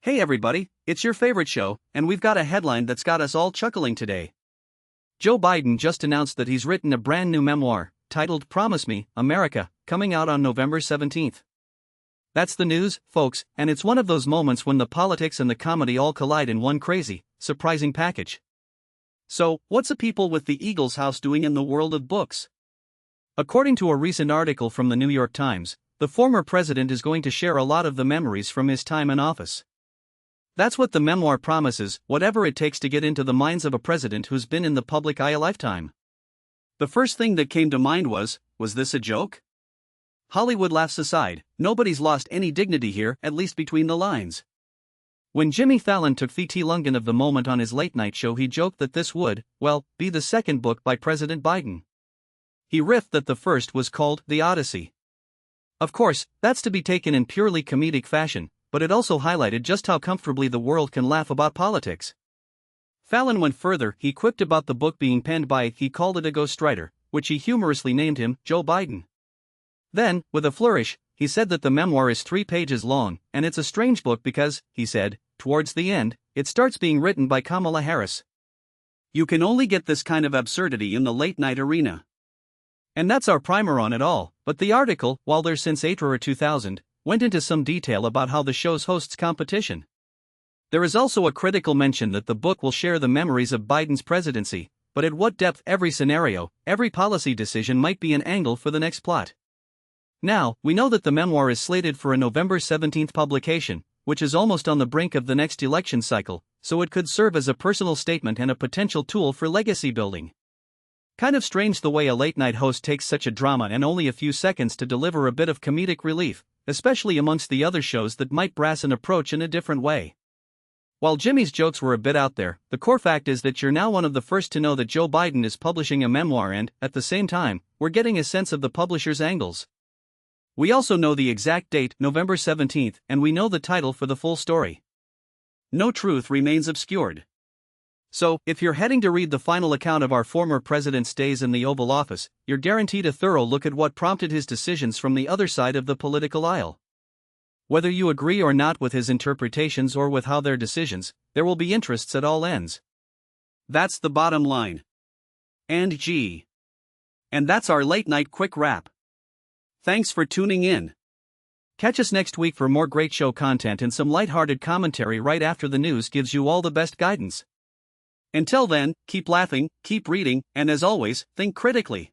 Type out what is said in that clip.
Hey everybody, it's your favorite show, and we've got a headline that's got us all chuckling today. Joe Biden just announced that he's written a brand new memoir, titled Promise Me, America, coming out on November 17th. That's the news, folks, and it's one of those moments when the politics and the comedy all collide in one crazy, surprising package. So, what's a people with the Eagles house doing in the world of books? According to a recent article from the New York Times, the former president is going to share a lot of the memories from his time in office. That's what the memoir promises, whatever it takes to get into the minds of a president who's been in the public eye a lifetime. The first thing that came to mind was this a joke? Hollywood laughs aside, nobody's lost any dignity here, at least between the lines. When Jimmy Fallon took the Lungan of the moment on his late-night show, he joked that this would, well, be the second book by President Biden. He riffed that the first was called The Odyssey. Of course, that's to be taken in purely comedic fashion, but it also highlighted just how comfortably the world can laugh about politics. Fallon went further. He quipped about the book being penned by, he called it a ghostwriter, which he humorously named him, Joe Biden. Then, with a flourish, he said that the memoir is 3 pages long, and it's a strange book because, he said, towards the end, it starts being written by Kamala Harris. You can only get this kind of absurdity in the late-night arena. And that's our primer on it all, but the article, while there's since April 2000, went into some detail about how the show's hosts competition. There is also a critical mention that the book will share the memories of Biden's presidency, but at what depth every scenario, every policy decision might be an angle for the next plot. Now, we know that the memoir is slated for a November 17th publication, which is almost on the brink of the next election cycle, so it could serve as a personal statement and a potential tool for legacy building. Kind of strange the way a late-night host takes such a drama and only a few seconds to deliver a bit of comedic relief, especially amongst the other shows that might brass an approach in a different way. While Jimmy's jokes were a bit out there, the core fact is that you're now one of the first to know that Joe Biden is publishing a memoir and, at the same time, we're getting a sense of the publisher's angles. We also know the exact date, November 17th, and we know the title for the full story. No truth remains obscured. So, if you're heading to read the final account of our former president's days in the Oval Office, you're guaranteed a thorough look at what prompted his decisions from the other side of the political aisle. Whether you agree or not with his interpretations or with how their decisions, there will be interests at all ends. That's the bottom line. And that's our late-night quick wrap. Thanks for tuning in. Catch us next week for more great show content and some lighthearted commentary right after the news gives you all the best guidance. Until then, keep laughing, keep reading, and as always, think critically.